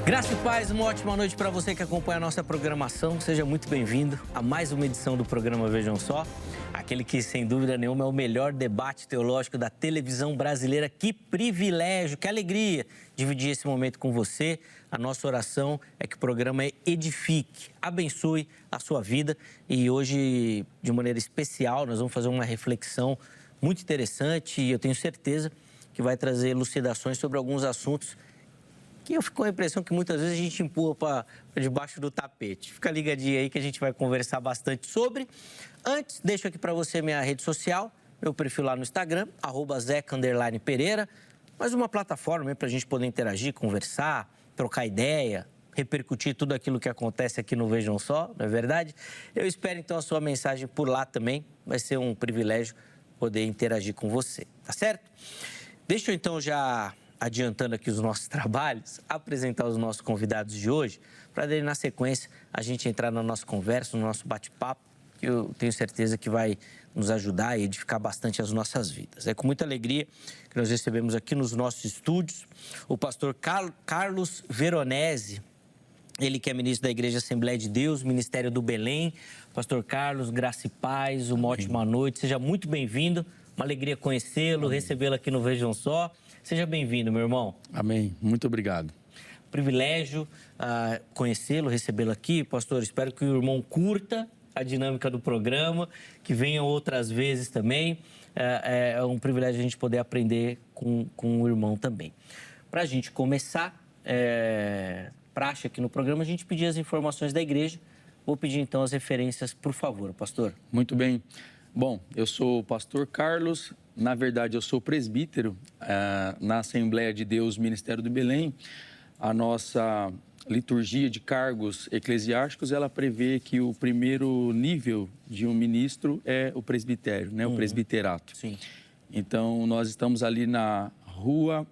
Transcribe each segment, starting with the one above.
Graça e paz, uma ótima noite para você que acompanha a nossa programação. Seja muito bem-vindo a mais uma edição do programa Vejam Só. Aquele que, sem dúvida nenhuma, é o melhor debate teológico da televisão brasileira. Que privilégio, que alegria dividir esse momento com você. A nossa oração é que o programa edifique, abençoe a sua vida. E hoje, de maneira especial, nós vamos fazer uma reflexão muito interessante e eu tenho certeza que vai trazer elucidações sobre alguns assuntos que eu fico com a impressão que muitas vezes a gente empurra para debaixo do tapete. Fica ligadinho aí que a gente vai conversar bastante sobre. Antes, deixo aqui para você minha rede social, meu perfil lá no Instagram, @zeca_pereira, mais uma plataforma para a gente poder interagir, conversar, trocar ideia, repercutir tudo aquilo que acontece aqui no Vejam Só, não é verdade? Eu espero então a sua mensagem por lá também, vai ser um privilégio poder interagir com você, tá certo? Deixa eu então já, adiantando aqui os nossos trabalhos, apresentar os nossos convidados de hoje, para daí, na sequência, a gente entrar na nossa conversa, no nosso bate-papo, que eu tenho certeza que vai nos ajudar e edificar bastante as nossas vidas. É com muita alegria que nós recebemos aqui nos nossos estúdios o pastor Carlos Veronese, ele que é ministro da Igreja Assembleia de Deus, Ministério do Belém. Pastor Carlos, graça e paz, uma ótima noite, seja muito bem-vindo, uma alegria conhecê-lo, recebê-lo aqui no Vejam Só. Seja bem-vindo, meu irmão. Amém. Muito obrigado. Privilégio conhecê-lo, recebê-lo aqui. Pastor, espero que o irmão curta a dinâmica do programa, que venham outras vezes também. É um privilégio a gente poder aprender com o irmão também. Para a gente começar, praxe aqui no programa, a gente pedir as informações da igreja. Vou pedir então as referências, por favor, pastor. Muito bem. Bom, eu sou o pastor Carlos. Na verdade, eu sou presbítero na Assembleia de Deus, Ministério do Belém. A nossa liturgia de cargos eclesiásticos, ela prevê que o primeiro nível de um ministro é o presbitério, né? O presbiterato. Sim. Então, nós estamos ali na rua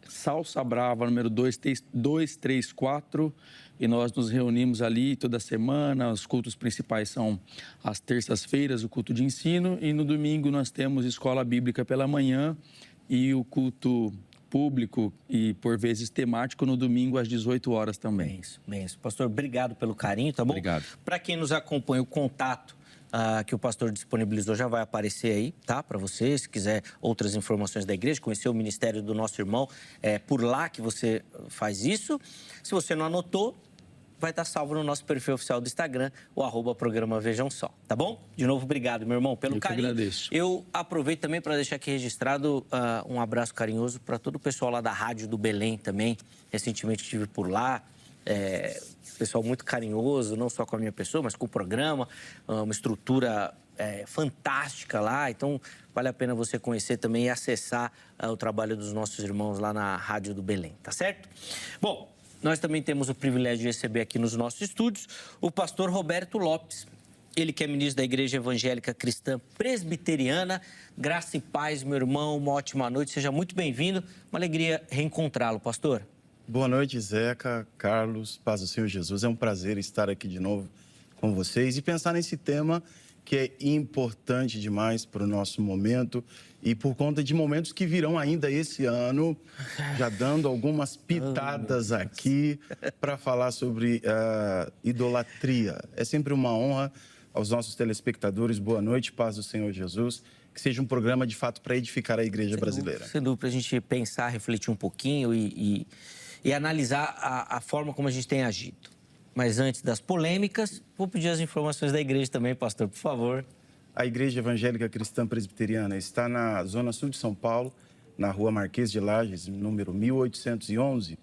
Salsa Brava, número 234, e nós nos reunimos ali toda semana. Os cultos principais são às terças-feiras, o culto de ensino, e no domingo nós temos escola bíblica pela manhã e o culto público e, por vezes, temático no domingo às 18 horas também. Bem isso. Pastor, obrigado pelo carinho, tá bom? Obrigado. Para quem nos acompanha, o contato que o pastor disponibilizou já vai aparecer aí, tá? Para você, se quiser outras informações da igreja, conhecer o ministério do nosso irmão, é por lá que você faz isso. Se você não anotou, vai estar salvo no nosso perfil oficial do Instagram, o @programa Vejam Só, tá bom? De novo, obrigado, meu irmão, pelo carinho. Eu que agradeço. Eu aproveito também para deixar aqui registrado um abraço carinhoso para todo o pessoal lá da Rádio do Belém também. Recentemente estive por lá. Pessoal muito carinhoso, não só com a minha pessoa, mas com o programa, uma estrutura fantástica lá. Então, vale a pena você conhecer também e acessar o trabalho dos nossos irmãos lá na Rádio do Belém, tá certo? Bom, nós também temos o privilégio de receber aqui nos nossos estúdios o pastor Roberto Lopes. Ele que é ministro da Igreja Evangélica Cristã Presbiteriana. Graça e paz, meu irmão, uma ótima noite, seja muito bem-vindo. Uma alegria reencontrá-lo, pastor. Boa noite, Zeca, Carlos, paz do Senhor Jesus. É um prazer estar aqui de novo com vocês e pensar nesse tema que é importante demais para o nosso momento e por conta de momentos que virão ainda esse ano, já dando algumas pitadas aqui para falar sobre idolatria. É sempre uma honra aos nossos telespectadores. Boa noite, paz do Senhor Jesus. Que seja um programa de fato para edificar a igreja brasileira. Sem dúvida, para a gente pensar, refletir um pouquinho e analisar a forma como a gente tem agido. Mas antes das polêmicas, vou pedir as informações da igreja também, pastor, por favor. A Igreja Evangélica Cristã Presbiteriana está na Zona Sul de São Paulo, na Rua Marquês de Lages, número 1811.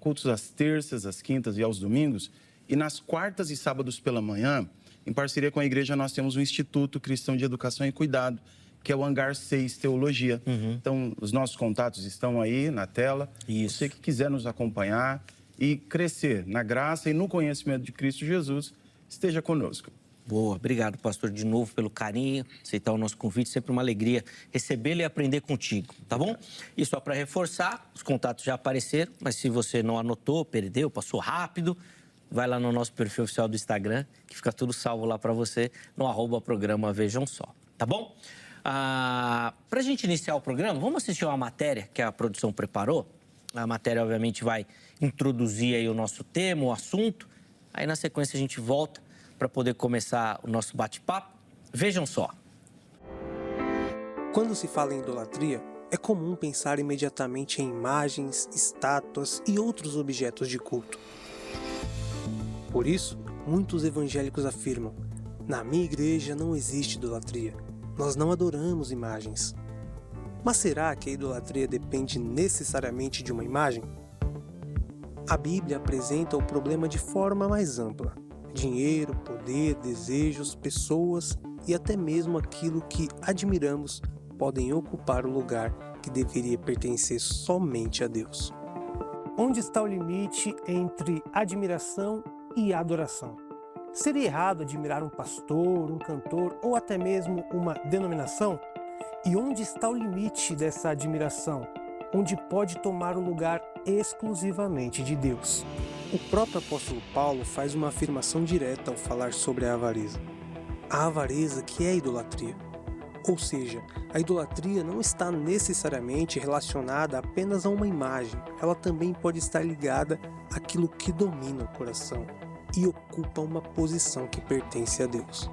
Cultos às terças, às quintas e aos domingos. E nas quartas e sábados pela manhã, em parceria com a igreja, nós temos o Instituto Cristão de Educação e Cuidado, que é o Hangar 6 Teologia. Então, os nossos contatos estão aí na tela. Isso. Você que quiser nos acompanhar e crescer na graça e no conhecimento de Cristo Jesus, esteja conosco. Boa, obrigado, pastor, de novo pelo carinho, aceitar o nosso convite, sempre uma alegria recebê-lo e aprender contigo, tá bom? E só para reforçar, os contatos já apareceram, mas se você não anotou, perdeu, passou rápido, vai lá no nosso perfil oficial do Instagram, que fica tudo salvo lá para você, no @programa Vejam Só, tá bom? Para a gente iniciar o programa, vamos assistir uma matéria que a produção preparou. A matéria, obviamente, vai introduzir aí o nosso tema, o assunto. Aí, na sequência, a gente volta para poder começar o nosso bate-papo. Vejam só. Quando se fala em idolatria, é comum pensar imediatamente em imagens, estátuas e outros objetos de culto. Por isso, muitos evangélicos afirmam: na minha igreja não existe idolatria, nós não adoramos imagens. Mas será que a idolatria depende necessariamente de uma imagem? A Bíblia apresenta o problema de forma mais ampla. Dinheiro, poder, desejos, pessoas e até mesmo aquilo que admiramos podem ocupar o lugar que deveria pertencer somente a Deus. Onde está o limite entre admiração e adoração? Seria errado admirar um pastor, um cantor ou até mesmo uma denominação? E onde está o limite dessa admiração? Onde pode tomar o lugar exclusivamente de Deus? O próprio apóstolo Paulo faz uma afirmação direta ao falar sobre a avareza. A avareza que é a idolatria. Ou seja, a idolatria não está necessariamente relacionada apenas a uma imagem, ela também pode estar ligada àquilo que domina o coração e ocupa uma posição que pertence a Deus.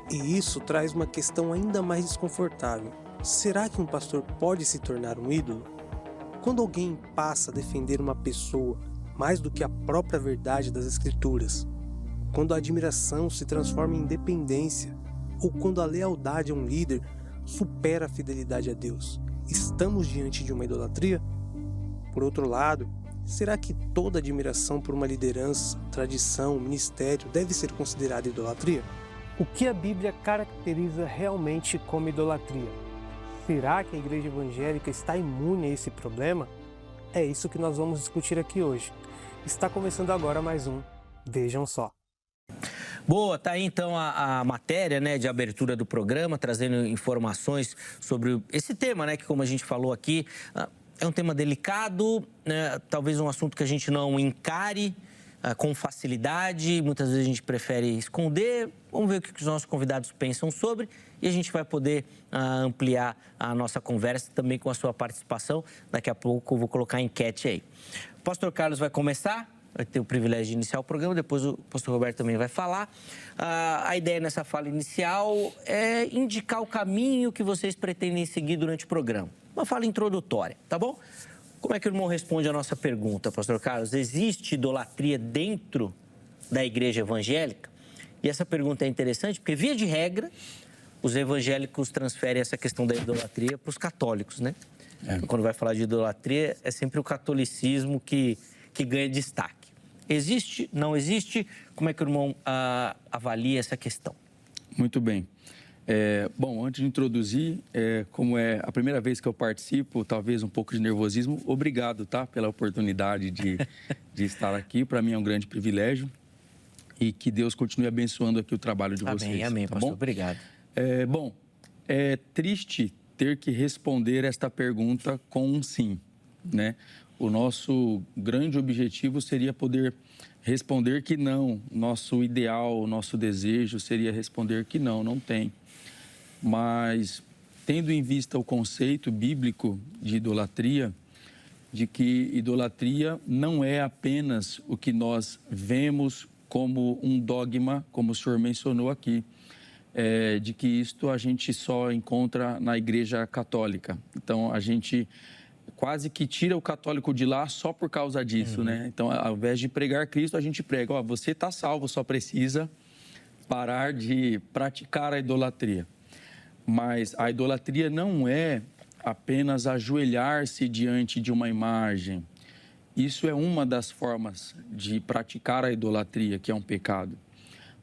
E isso traz uma questão ainda mais desconfortável. Será que um pastor pode se tornar um ídolo? Quando alguém passa a defender uma pessoa mais do que a própria verdade das Escrituras, quando a admiração se transforma em dependência, ou quando a lealdade a um líder supera a fidelidade a Deus, estamos diante de uma idolatria? Por outro lado, será que toda admiração por uma liderança, tradição, ministério deve ser considerada idolatria? O que a Bíblia caracteriza realmente como idolatria? Será que a igreja evangélica está imune a esse problema? É isso que nós vamos discutir aqui hoje. Está começando agora mais um Vejam Só. Boa, tá aí então a matéria, né, de abertura do programa, trazendo informações sobre esse tema, né, que como a gente falou aqui, é um tema delicado, né, talvez um assunto que a gente não encare com facilidade, muitas vezes a gente prefere esconder. Vamos ver o que os nossos convidados pensam sobre e a gente vai poder ampliar a nossa conversa também com a sua participação. Daqui a pouco eu vou colocar a enquete aí. O pastor Carlos vai começar. Vai ter o privilégio de iniciar o programa, depois o pastor Roberto também vai falar. A ideia nessa fala inicial é indicar o caminho que vocês pretendem seguir durante o programa. Uma fala introdutória, tá bom? Como é que o irmão responde a nossa pergunta, pastor Carlos? Existe idolatria dentro da igreja evangélica? E essa pergunta é interessante porque, via de regra, os evangélicos transferem essa questão da idolatria para os católicos, né? Quando vai falar de idolatria, é sempre o catolicismo que ganha destaque. Existe? Não existe? Como é que o irmão avalia essa questão? Muito bem. Bom, antes de introduzir, como é a primeira vez que eu participo, talvez um pouco de nervosismo, obrigado, tá? Pela oportunidade de estar aqui. Para mim é um grande privilégio e que Deus continue abençoando aqui o trabalho de vocês. Amém, amém, tá pastor. Bom? Obrigado. Bom, é triste ter que responder esta pergunta com um sim, né? O nosso grande objetivo seria poder responder que não. Nosso ideal, nosso desejo seria responder que não tem. Mas, tendo em vista o conceito bíblico de idolatria, de que idolatria não é apenas o que nós vemos como um dogma, como o senhor mencionou aqui, de que isto a gente só encontra na Igreja Católica. Então, a gente quase que tira o católico de lá só por causa disso, né? Então, ao invés de pregar Cristo, a gente prega, você está salvo, só precisa parar de praticar a idolatria. Mas a idolatria não é apenas ajoelhar-se diante de uma imagem. Isso é uma das formas de praticar a idolatria, que é um pecado.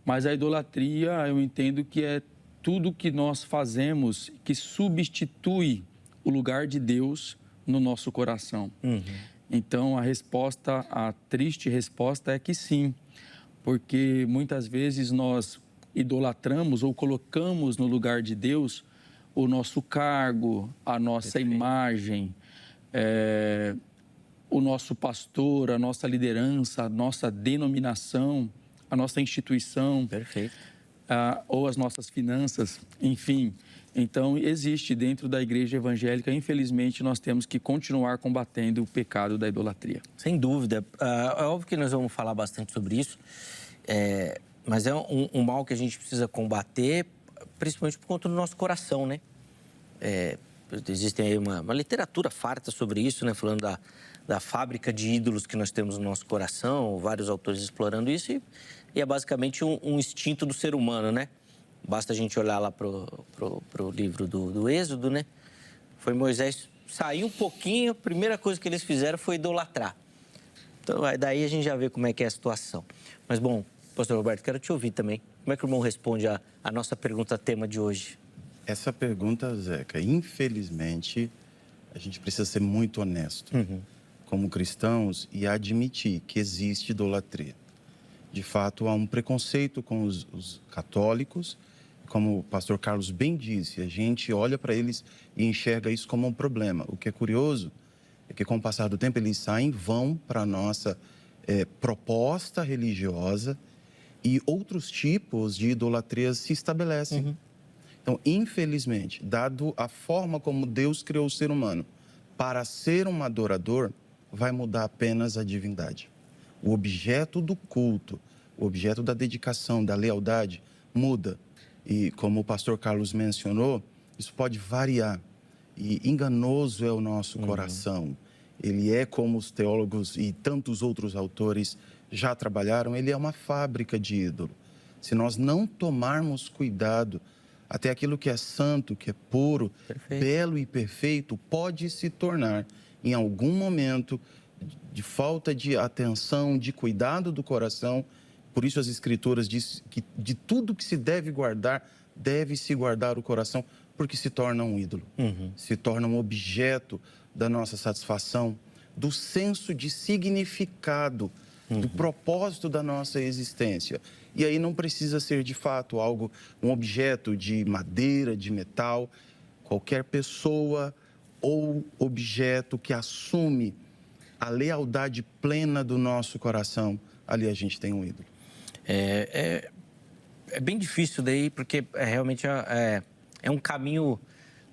Mas a idolatria, eu entendo que é tudo que nós fazemos que substitui o lugar de Deus no nosso coração. Então, a triste resposta é que sim, porque muitas vezes nós idolatramos ou colocamos no lugar de Deus o nosso cargo, a nossa imagem, o nosso pastor, a nossa liderança, a nossa denominação, a nossa instituição. Perfeito. ou as nossas finanças, enfim. Então, existe dentro da igreja evangélica, infelizmente, nós temos que continuar combatendo o pecado da idolatria. Sem dúvida. É óbvio que nós vamos falar bastante sobre isso, mas é um mal que a gente precisa combater, principalmente por conta do nosso coração, né? Existe aí uma literatura farta sobre isso, né? Falando da fábrica de ídolos que nós temos no nosso coração, vários autores explorando isso, e é basicamente um instinto do ser humano, né? Basta a gente olhar lá pro livro do Êxodo, né? Foi Moisés sair um pouquinho, a primeira coisa que eles fizeram foi idolatrar. Então, daí a gente já vê como é que é a situação. Mas, bom, pastor Roberto, quero te ouvir também. Como é que o irmão responde a nossa pergunta tema de hoje? Essa pergunta, Zeca, infelizmente, a gente precisa ser muito honesto como cristãos e admitir que existe idolatria. De fato, há um preconceito com os católicos. Como o pastor Carlos bem disse, a gente olha para eles e enxerga isso como um problema. O que é curioso é que, com o passar do tempo, eles vão para a nossa proposta religiosa e outros tipos de idolatrias se estabelecem. Então, infelizmente, dado a forma como Deus criou o ser humano para ser um adorador, vai mudar apenas a divindade. O objeto do culto, o objeto da dedicação, da lealdade, muda. E como o pastor Carlos mencionou, isso pode variar. E enganoso é o nosso coração. Ele é, como os teólogos e tantos outros autores já trabalharam, ele é uma fábrica de ídolo. Se nós não tomarmos cuidado, até aquilo que é santo, que é puro, belo e perfeito, pode se tornar, em algum momento, de falta de atenção, de cuidado do coração. Por isso as Escrituras dizem que de tudo que se deve guardar, deve-se guardar o coração, porque se torna um ídolo. Se torna um objeto da nossa satisfação, do senso de significado, do propósito da nossa existência. E aí não precisa ser, de fato, um objeto de madeira, de metal. Qualquer pessoa ou objeto que assume a lealdade plena do nosso coração, ali a gente tem um ídolo. É bem difícil daí, porque realmente é um caminho,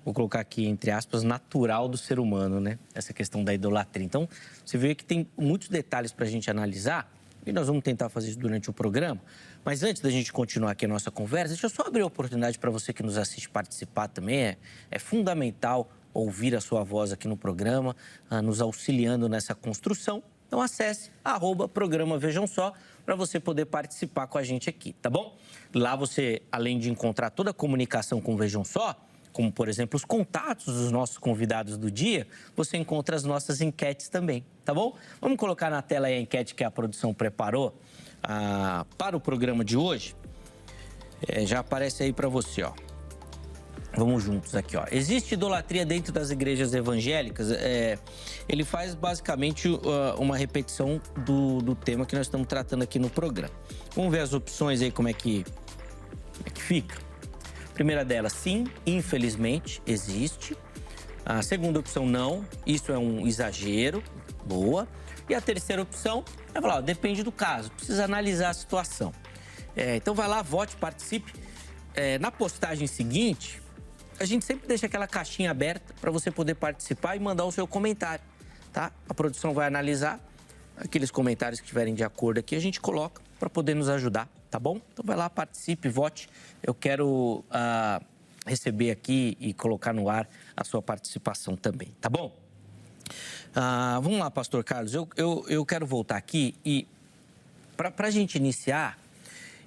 vou colocar aqui entre aspas, natural do ser humano, né? Essa questão da idolatria. Então, você vê que tem muitos detalhes para a gente analisar e nós vamos tentar fazer isso durante o programa. Mas antes da gente continuar aqui a nossa conversa, deixa eu só abrir a oportunidade para você que nos assiste participar também. É fundamental ouvir a sua voz aqui no programa, nos auxiliando nessa construção. Então, acesse @programa Vejam Só para você poder participar com a gente aqui, tá bom? Lá você, além de encontrar toda a comunicação com o Vejam Só, como, por exemplo, os contatos dos nossos convidados do dia, você encontra as nossas enquetes também, tá bom? Vamos colocar na tela aí a enquete que a produção preparou para o programa de hoje. Já aparece aí para você, ó. Vamos juntos aqui, ó. Existe idolatria dentro das igrejas evangélicas? Ele faz basicamente uma repetição do tema que nós estamos tratando aqui no programa. Vamos ver as opções aí, como é que fica. Primeira delas, sim, infelizmente, existe. A segunda opção, não, isso é um exagero, boa. E a terceira opção é falar, ó, depende do caso, precisa analisar a situação. Então vai lá, vote, participe. Na postagem seguinte, a gente sempre deixa aquela caixinha aberta para você poder participar e mandar o seu comentário, tá? A produção vai analisar aqueles comentários que estiverem de acordo aqui, a gente coloca para poder nos ajudar, tá bom? Então vai lá, participe, vote. Eu quero receber aqui e colocar no ar a sua participação também, tá bom? Vamos lá, pastor Carlos, eu quero voltar aqui e para a gente iniciar,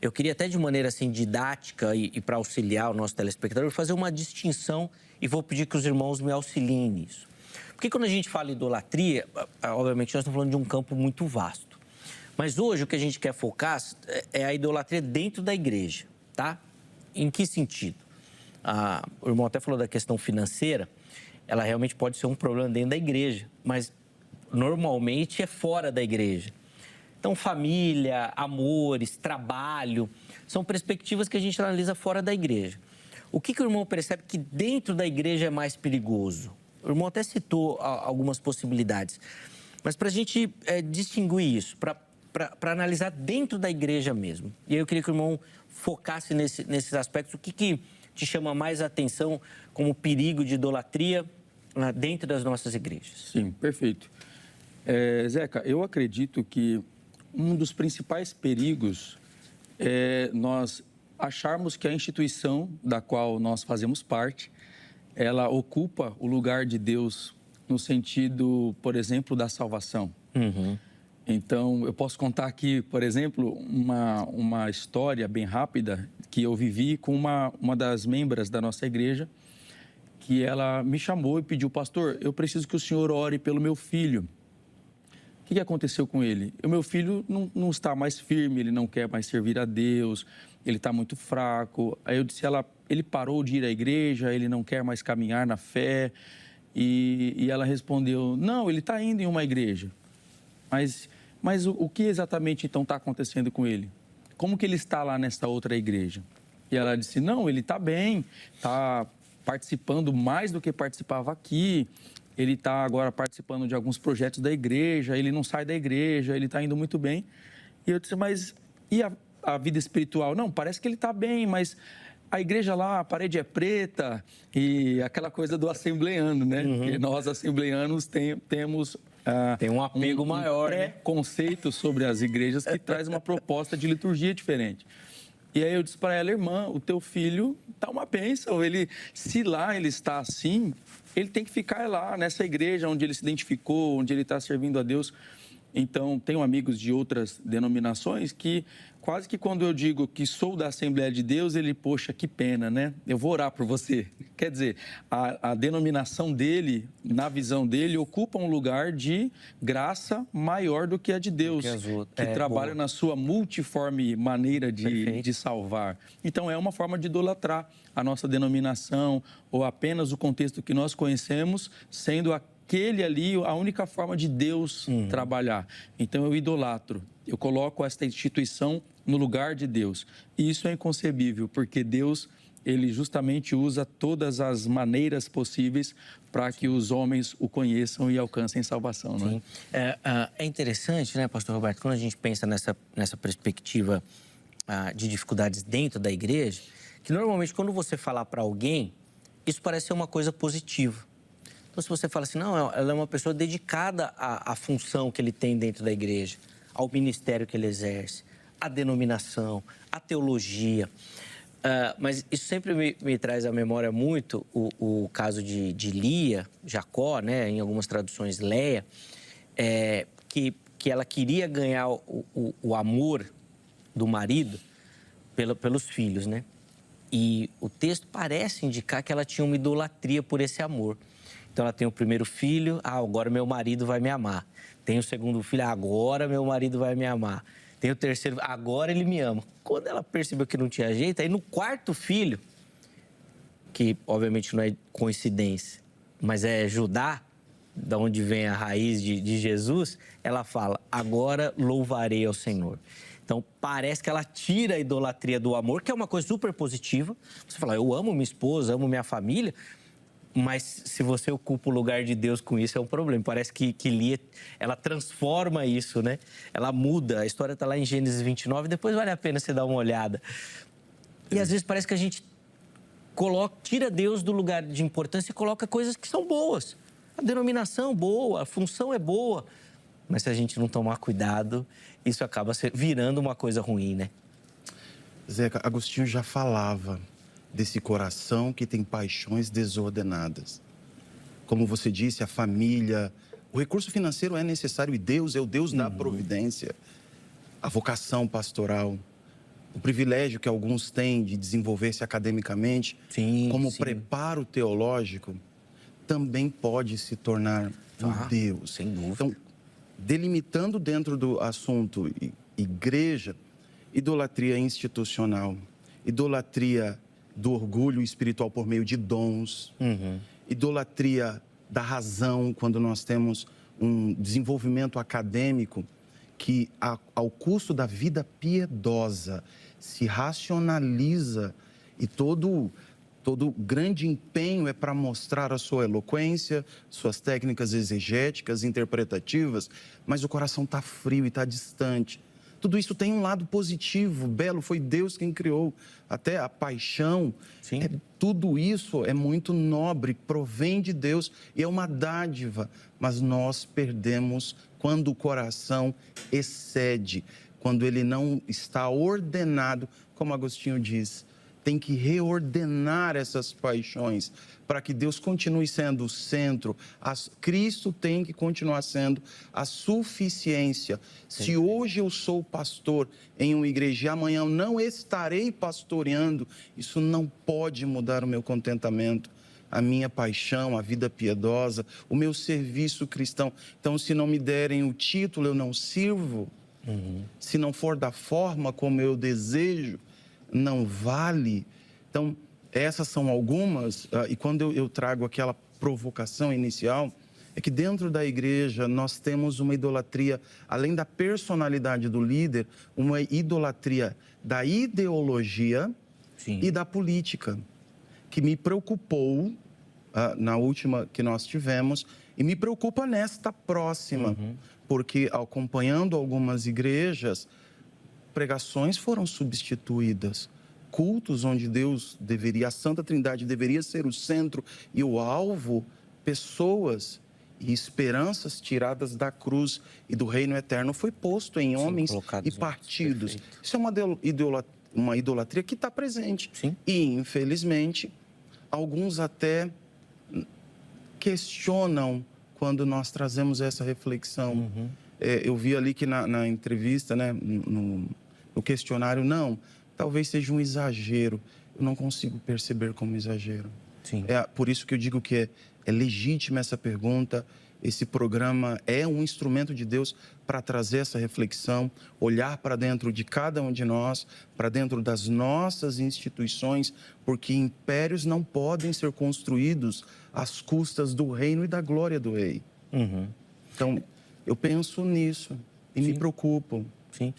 eu queria até de maneira assim didática e para auxiliar o nosso telespectador, fazer uma distinção e vou pedir que os irmãos me auxiliem nisso. Porque quando a gente fala idolatria, obviamente nós estamos falando de um campo muito vasto. Mas hoje o que a gente quer focar é a idolatria dentro da igreja, tá? Em que sentido? O irmão até falou da questão financeira, ela realmente pode ser um problema dentro da igreja, mas normalmente é fora da igreja. Então, família, amores, trabalho, são perspectivas que a gente analisa fora da igreja. O que o irmão percebe que dentro da igreja é mais perigoso? O irmão até citou algumas possibilidades, mas para a gente distinguir isso, para analisar dentro da igreja mesmo. E aí eu queria que o irmão focasse nesses aspectos. O que te chama mais atenção como perigo de idolatria dentro das nossas igrejas? Sim, perfeito. Zeca, eu acredito que um dos principais perigos é nós acharmos que a instituição da qual nós fazemos parte, ela ocupa o lugar de Deus no sentido, por exemplo, da salvação. Uhum. Então, eu posso contar aqui, por exemplo, uma história bem rápida que eu vivi com uma das membras da nossa igreja, que ela me chamou e pediu: pastor, eu preciso que o senhor ore pelo meu filho. O que aconteceu com ele? O meu filho não está mais firme, ele não quer mais servir a Deus, ele está muito fraco. Aí eu disse a ela, ele parou de ir à igreja, ele não quer mais caminhar na fé. E ela respondeu, não, ele está indo em uma igreja. Mas o que exatamente então está acontecendo com ele? Como que ele está lá nessa outra igreja? E ela disse, não, ele está bem, está participando mais do que participava aqui. Ele está agora participando de alguns projetos da igreja, ele não sai da igreja, ele está indo muito bem. E eu disse, mas e a vida espiritual? Não, parece que ele está bem, mas a igreja lá, a parede é preta e aquela coisa do assembleano, né? Uhum. Porque nós, assembleanos, temos... Tem um apego maior, né? Conceito sobre as igrejas que traz uma proposta de liturgia diferente. E aí eu disse para ela, irmã, o teu filho está uma bênção, se lá ele está assim, ele tem que ficar lá nessa igreja onde ele se identificou, onde ele está servindo a Deus. Então, tenho amigos de outras denominações que quase que quando eu digo que sou da Assembleia de Deus, ele, poxa, que pena, né? Eu vou orar por você. Quer dizer, a denominação dele, na visão dele, ocupa um lugar de graça maior do que a de Deus, que trabalha na sua multiforme maneira de salvar. Então, é uma forma de idolatrar a nossa denominação ou apenas o contexto que nós conhecemos, sendo aquele ali a única forma de Deus trabalhar. Então, eu idolatro. Eu coloco esta instituição no lugar de Deus. E isso é inconcebível, porque Deus, ele justamente usa todas as maneiras possíveis para que os homens o conheçam e alcancem salvação. Não é? É interessante, né, pastor Roberto, quando a gente pensa nessa perspectiva de dificuldades dentro da igreja, que normalmente quando você falar para alguém, isso parece ser uma coisa positiva. Então, se você fala assim, não, ela é uma pessoa dedicada à função que ele tem dentro da igreja, ao ministério que ele exerce, à denominação, à teologia. Mas isso sempre me traz à memória muito o caso de Lia, Jacó, né, em algumas traduções Leia, que ela queria ganhar o amor do marido pelos filhos, né? E o texto parece indicar que ela tinha uma idolatria por esse amor. Então, ela tem o primeiro filho, agora meu marido vai me amar. Tem o segundo filho, agora meu marido vai me amar. Tem o terceiro, agora ele me ama. Quando ela percebeu que não tinha jeito, aí no quarto filho, que obviamente não é coincidência, mas é Judá, da onde vem a raiz de Jesus, ela fala, agora louvarei ao Senhor. Então, parece que ela tira a idolatria do amor, que é uma coisa super positiva. Você fala, eu amo minha esposa, amo minha família, mas se você ocupa o lugar de Deus com isso, é um problema. Parece que Lia, ela transforma isso, né? Ela muda. A história está lá em Gênesis 29, depois vale a pena você dar uma olhada. E às vezes parece que a gente tira Deus do lugar de importância e coloca coisas que são boas. A denominação boa, a função é boa. Mas se a gente não tomar cuidado, isso acaba virando uma coisa ruim, né? Zeca, Agostinho já falava desse coração que tem paixões desordenadas. Como você disse, a família, o recurso financeiro é necessário e Deus é o Deus da providência. A vocação pastoral, o privilégio que alguns têm de desenvolver-se academicamente, como preparo teológico, também pode se tornar um Deus. Sem dúvida. Então, delimitando dentro do assunto igreja, idolatria institucional, idolatria do orgulho espiritual por meio de dons, idolatria da razão, quando nós temos um desenvolvimento acadêmico que, ao custo da vida piedosa, se racionaliza e todo grande empenho é para mostrar a sua eloquência, suas técnicas exegéticas, interpretativas, mas o coração está frio e está distante. tudo isso tem um lado positivo, belo, foi Deus quem criou. Até a paixão, Sim. tudo isso é muito nobre, provém de Deus e é uma dádiva. Mas nós perdemos quando o coração excede, quando ele não está ordenado, como Agostinho diz. Tem que reordenar essas paixões para que Deus continue sendo o centro. Cristo tem que continuar sendo a suficiência. Se hoje eu sou pastor em uma igreja e amanhã eu não estarei pastoreando, isso não pode mudar o meu contentamento, a minha paixão, a vida piedosa, o meu serviço cristão. Então, se não me derem o título, eu não sirvo. Se não for da forma como eu desejo, não vale. Então, essas são algumas, e quando eu trago aquela provocação inicial, é que dentro da igreja nós temos uma idolatria, além da personalidade do líder, uma idolatria da ideologia e da política, que me preocupou na última que nós tivemos e me preocupa nesta próxima, porque acompanhando algumas igrejas, pregações foram substituídas, cultos onde Deus deveria, a Santa Trindade deveria ser o centro e o alvo, pessoas e esperanças tiradas da cruz e do reino eterno foi posto em homens e partidos. Isso é uma idolatria que está presente. Sim. E, infelizmente, alguns até questionam quando nós trazemos essa reflexão. Eu vi ali que na entrevista, né, no questionário, não, talvez seja um exagero. Eu não consigo perceber como exagero. Sim. É por isso que eu digo que é legítima essa pergunta. Esse programa é um instrumento de Deus para trazer essa reflexão, olhar para dentro de cada um de nós, para dentro das nossas instituições, porque impérios não podem ser construídos às custas do reino e da glória do rei. Então, eu penso nisso e me preocupo. Sim.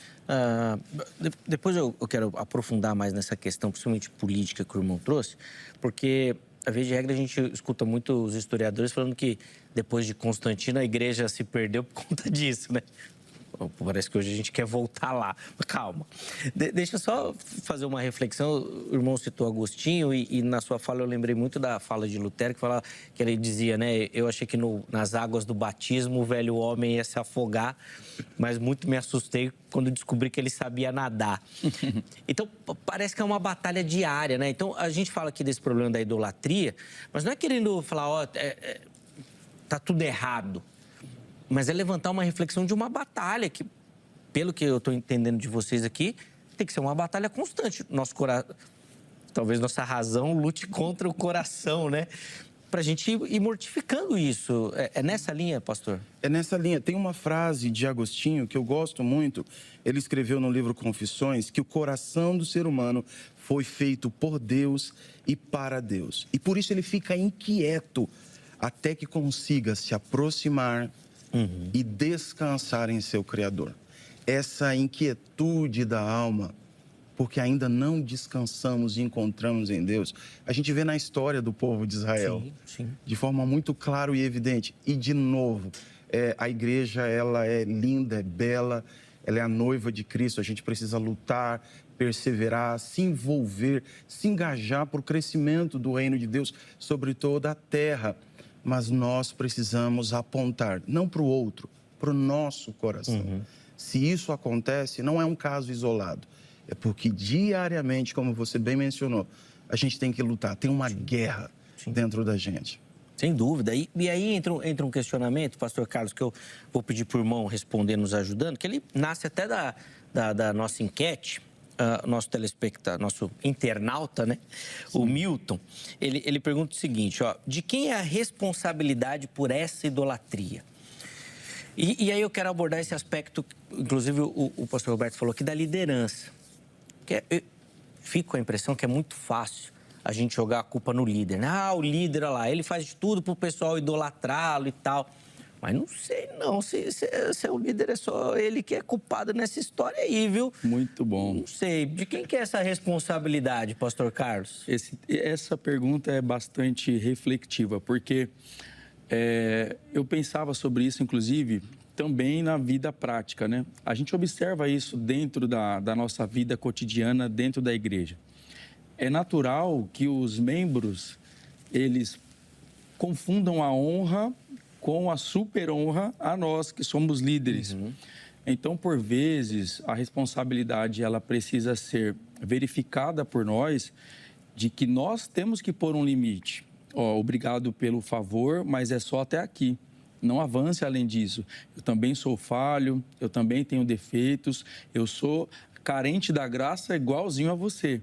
Depois eu quero aprofundar mais nessa questão, principalmente política, que o irmão trouxe, porque, a vez de regra, a gente escuta muito os historiadores falando que depois de Constantino a igreja se perdeu por conta disso, né? Parece que hoje a gente quer voltar lá. Mas calma. Deixa eu só fazer uma reflexão. O irmão citou Agostinho e na sua fala eu lembrei muito da fala de Lutero, que ele dizia, né? Eu achei que nas águas do batismo o velho homem ia se afogar, mas muito me assustei quando descobri que ele sabia nadar. Então, parece que é uma batalha diária, né? Então, a gente fala aqui desse problema da idolatria, mas não é querendo falar, tá tudo errado. Mas é levantar uma reflexão de uma batalha que, pelo que eu estou entendendo de vocês aqui, tem que ser uma batalha constante. Talvez nossa razão lute contra o coração, né? Para a gente ir mortificando isso. É nessa linha, pastor? É nessa linha. Tem uma frase de Agostinho que eu gosto muito. Ele escreveu no livro Confissões que o coração do ser humano foi feito por Deus e para Deus. E por isso ele fica inquieto até que consiga se aproximar e descansar em seu Criador. Essa inquietude da alma, porque ainda não descansamos e encontramos em Deus, a gente vê na história do povo de Israel, de forma muito clara e evidente. E, de novo, a igreja, ela é linda, é bela, ela é a noiva de Cristo. A gente precisa lutar, perseverar, se envolver, se engajar para o crescimento do reino de Deus sobre toda a terra. Mas nós precisamos apontar, não para o outro, para o nosso coração. Se isso acontece, não é um caso isolado. É porque diariamente, como você bem mencionou, a gente tem que lutar. Tem uma guerra dentro da gente. Sem dúvida. E aí entra um questionamento, pastor Carlos, que eu vou pedir para o irmão responder, nos ajudando, que ele nasce até da nossa enquete. Nosso telespectador, nosso internauta, né? O Milton, ele pergunta o seguinte, de quem é a responsabilidade por essa idolatria? E aí eu quero abordar esse aspecto, inclusive o pastor Roberto falou aqui, da liderança. Eu fico com a impressão que é muito fácil a gente jogar a culpa no líder, né? O líder, olha lá, ele faz de tudo para o pessoal idolatrá-lo e tal. Mas não sei não, se o líder é só ele que é culpado nessa história aí, viu? Muito bom. Não sei. De quem que é essa responsabilidade, pastor Carlos? Essa pergunta é bastante reflexiva, porque eu pensava sobre isso, inclusive, também na vida prática, né? A gente observa isso dentro da nossa vida cotidiana, dentro da igreja. É natural que os membros, eles confundam a honra com a super honra a nós, que somos líderes. Então, por vezes, a responsabilidade, ela precisa ser verificada por nós, de que nós temos que pôr um limite. Obrigado pelo favor, mas é só até aqui. Não avance além disso. Eu também sou falho, eu também tenho defeitos, eu sou carente da graça igualzinho a você.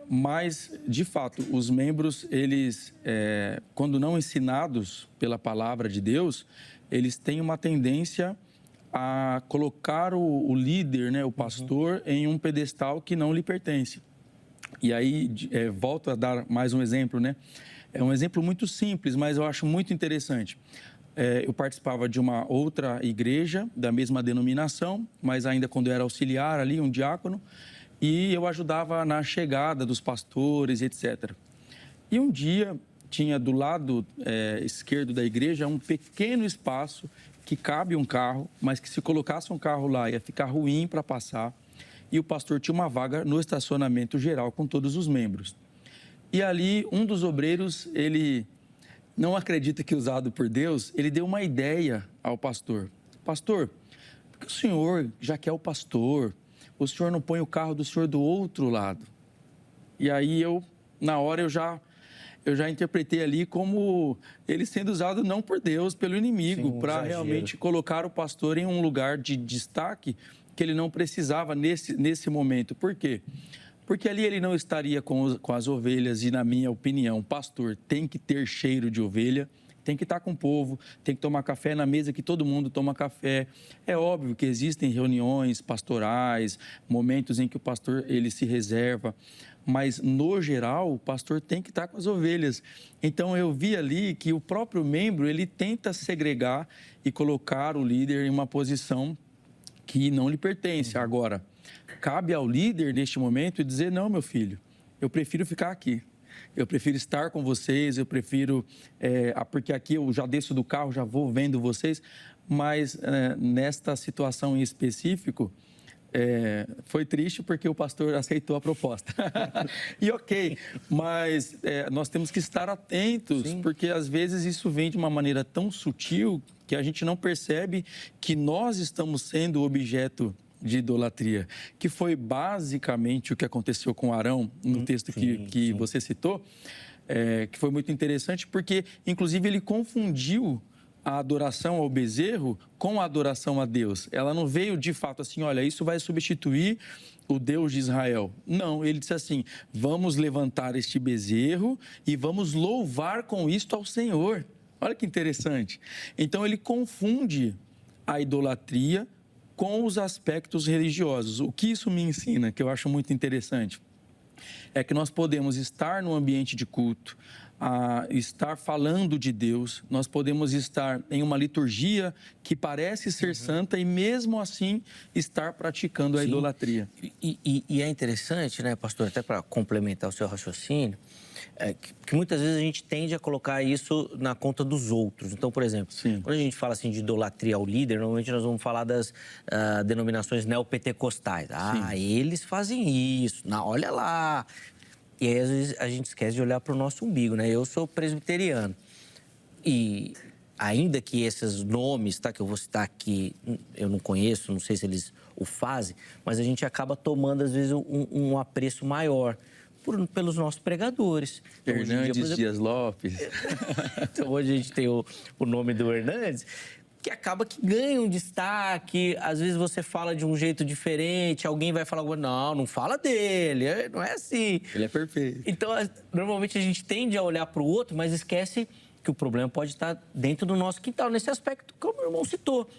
Mas, de fato, os membros, eles, quando não ensinados pela palavra de Deus, eles têm uma tendência a colocar o líder, né, o pastor, em um pedestal que não lhe pertence. E aí, volto a dar mais um exemplo, né? É um exemplo muito simples, mas eu acho muito interessante. Eu participava de uma outra igreja, da mesma denominação, mas ainda quando eu era auxiliar ali, um diácono, e eu ajudava na chegada dos pastores, etc. E um dia, tinha do lado esquerdo da igreja um pequeno espaço que cabe um carro, mas que se colocasse um carro lá ia ficar ruim para passar. E o pastor tinha uma vaga no estacionamento geral com todos os membros. E ali, um dos obreiros, ele não acredita que usado por Deus, ele deu uma ideia ao pastor. Pastor, por que o senhor, já que é o pastor, o senhor não põe o carro do senhor do outro lado? E aí na hora eu já interpretei ali como ele sendo usado não por Deus, pelo inimigo, para realmente colocar o pastor em um lugar de destaque que ele não precisava nesse momento. Por quê? Porque ali ele não estaria com as ovelhas e, na minha opinião, o pastor tem que ter cheiro de ovelha, tem que estar com o povo, tem que tomar café na mesa que todo mundo toma café. É óbvio que existem reuniões pastorais, momentos em que o pastor ele se reserva, mas, no geral, o pastor tem que estar com as ovelhas. Então, eu vi ali que o próprio membro, ele tenta segregar e colocar o líder em uma posição que não lhe pertence. Agora, cabe ao líder, neste momento, dizer, não, meu filho, eu prefiro ficar aqui. Eu prefiro estar com vocês, eu prefiro... porque aqui eu já desço do carro, já vou vendo vocês, mas nesta situação em específico, foi triste porque o pastor aceitou a proposta. E ok, mas nós temos que estar atentos, sim, porque às vezes isso vem de uma maneira tão sutil que a gente não percebe que nós estamos sendo objeto de idolatria, que foi basicamente o que aconteceu com Arão, no texto que você citou, que foi muito interessante, porque, inclusive, ele confundiu a adoração ao bezerro com a adoração a Deus. Ela não veio, de fato, assim, olha, isso vai substituir o Deus de Israel. Não, ele disse assim, vamos levantar este bezerro e vamos louvar com isto ao Senhor. Olha que interessante. Então, ele confunde a idolatria com os aspectos religiosos. O que isso me ensina, que eu acho muito interessante, é que nós podemos estar no ambiente de culto, estar falando de Deus, nós podemos estar em uma liturgia que parece ser santa e mesmo assim estar praticando a idolatria. E é interessante, né, pastor, até para complementar o seu raciocínio, que muitas vezes a gente tende a colocar isso na conta dos outros. Então, por exemplo, quando a gente fala assim de idolatria ao líder, normalmente nós vamos falar das denominações neopentecostais. Eles fazem isso, olha lá. E aí, às vezes, a gente esquece de olhar para o nosso umbigo, né? Eu sou presbiteriano. E ainda que esses nomes, que eu vou citar aqui, eu não conheço, não sei se eles o fazem, mas a gente acaba tomando, às vezes, um apreço maior pelos nossos pregadores. Então, Hernandes Dias Lopes. Então, hoje a gente tem o nome do Hernandes, que acaba que ganha um destaque, às vezes você fala de um jeito diferente, alguém vai falar, não fala dele, não é assim. Ele é perfeito. Então, normalmente a gente tende a olhar para o outro, mas esquece que o problema pode estar dentro do nosso quintal, nesse aspecto, como o irmão citou.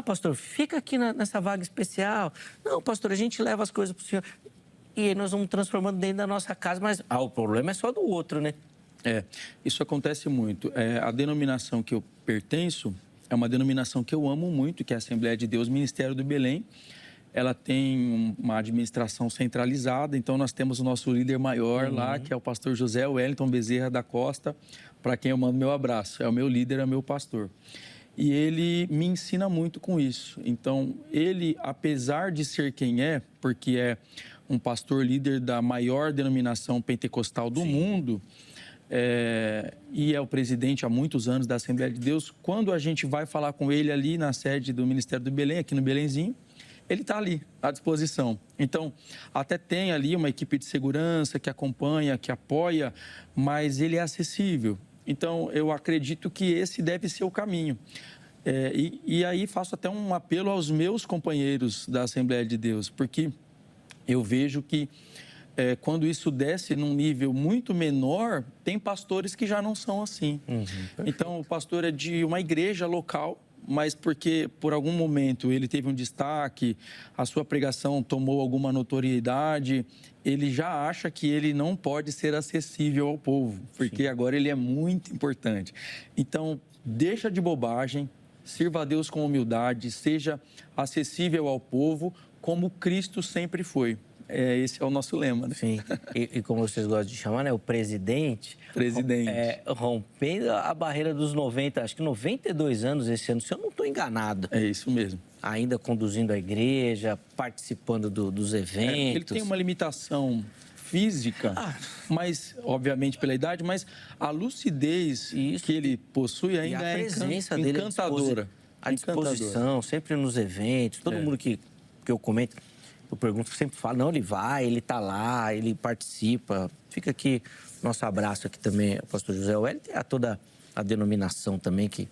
Pastor, fica aqui nessa vaga especial. Não, pastor, a gente leva as coisas para o senhor. E aí nós vamos transformando dentro da nossa casa, mas o problema é só do outro, né? Isso acontece muito. A denominação que eu pertenço é uma denominação que eu amo muito, que é a Assembleia de Deus Ministério do Belém. Ela tem uma administração centralizada, então nós temos o nosso líder maior lá, que é o pastor José Wellington Bezerra da Costa, para quem eu mando meu abraço. É o meu líder, é o meu pastor. E ele me ensina muito com isso. Então, ele, apesar de ser quem é, porque é um pastor líder da maior denominação pentecostal do mundo, e é o presidente há muitos anos da Assembleia de Deus, quando a gente vai falar com ele ali na sede do Ministério do Belém, aqui no Belenzinho, ele está ali, à disposição. Então, até tem ali uma equipe de segurança que acompanha, que apoia, mas ele é acessível. Então, eu acredito que esse deve ser o caminho. E aí faço até um apelo aos meus companheiros da Assembleia de Deus, porque eu vejo que quando isso desce num nível muito menor, tem pastores que já não são assim. Então, o pastor é de uma igreja local, mas porque por algum momento ele teve um destaque, a sua pregação tomou alguma notoriedade, ele já acha que ele não pode ser acessível ao povo, porque agora ele é muito importante. Então, deixa de bobagem, sirva a Deus com humildade, seja acessível ao povo, como Cristo sempre foi. Esse é o nosso lema, né? Sim, e como vocês gostam de chamar, né? O presidente. Rompendo a barreira dos 90, acho que 92 anos esse ano, se eu não estou enganado. É isso mesmo. Ainda conduzindo a igreja, participando dos eventos. Ele tem uma limitação física, mas, obviamente, pela idade, mas a lucidez que ele possui ainda é encantadora. Dele à disposição, sempre nos eventos, todo mundo que eu comento. Eu pergunto, sempre falo, não, ele vai, ele está lá, ele participa. Fica aqui nosso abraço aqui também, o pastor José Wellington, e a toda a denominação também, que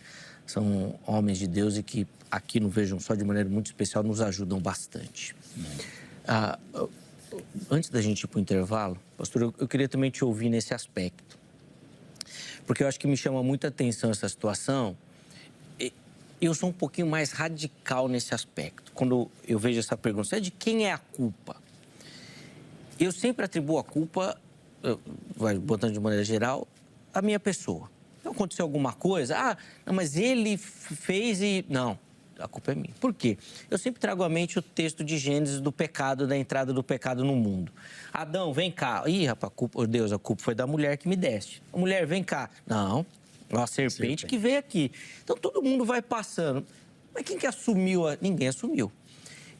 são homens de Deus e que aqui no Vejam Só, de maneira muito especial, nos ajudam bastante. Antes da gente ir para o intervalo, pastor, eu queria também te ouvir nesse aspecto. Porque eu acho que me chama muita atenção essa situação. Eu sou um pouquinho mais radical nesse aspecto. Quando eu vejo essa pergunta, de quem é a culpa? Eu sempre atribuo a culpa, botando de maneira geral, à minha pessoa. Então, aconteceu alguma coisa, não, mas ele fez e... Não, a culpa é minha. Por quê? Eu sempre trago à mente o texto de Gênesis do pecado, da entrada do pecado no mundo. Adão, vem cá. Ih, rapaz, Deus, a culpa foi da mulher que me deste. A mulher, vem cá. Não. A serpente que veio aqui. Então, todo mundo vai passando. Mas quem que assumiu? Ninguém assumiu.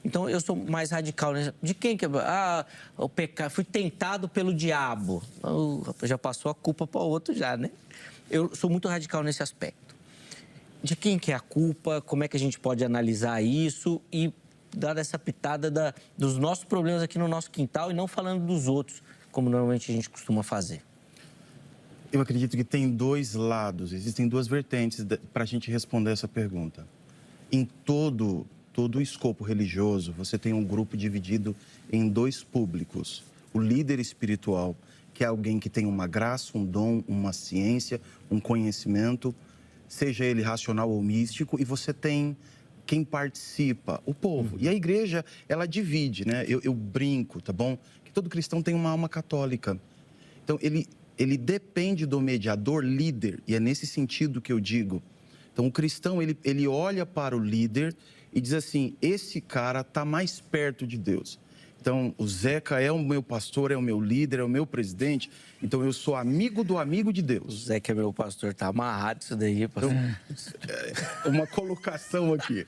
Então, eu sou mais radical. De quem que... o pecado... Fui tentado pelo diabo. Já passou a culpa para o outro já, né? Eu sou muito radical nesse aspecto. De quem que é a culpa? Como é que a gente pode analisar isso e dar essa pitada dos nossos problemas aqui no nosso quintal e não falando dos outros, como normalmente a gente costuma fazer? Eu acredito que tem dois lados, existem duas vertentes para a gente responder essa pergunta. Em todo o escopo religioso, você tem um grupo dividido em dois públicos. O líder espiritual, que é alguém que tem uma graça, um dom, uma ciência, um conhecimento, seja ele racional ou místico, e você tem quem participa, o povo. E a igreja, ela divide, né? Eu brinco, tá bom? Que todo cristão tem uma alma católica. Então, ele depende do mediador líder, e é nesse sentido que eu digo. Então, o cristão, ele olha para o líder e diz assim, esse cara está mais perto de Deus. Então, o Zeca é o meu pastor, é o meu líder, é o meu presidente. Então, eu sou amigo do amigo de Deus. O Zeca é meu pastor, está amarrado isso daí, pastor. Então, uma colocação aqui.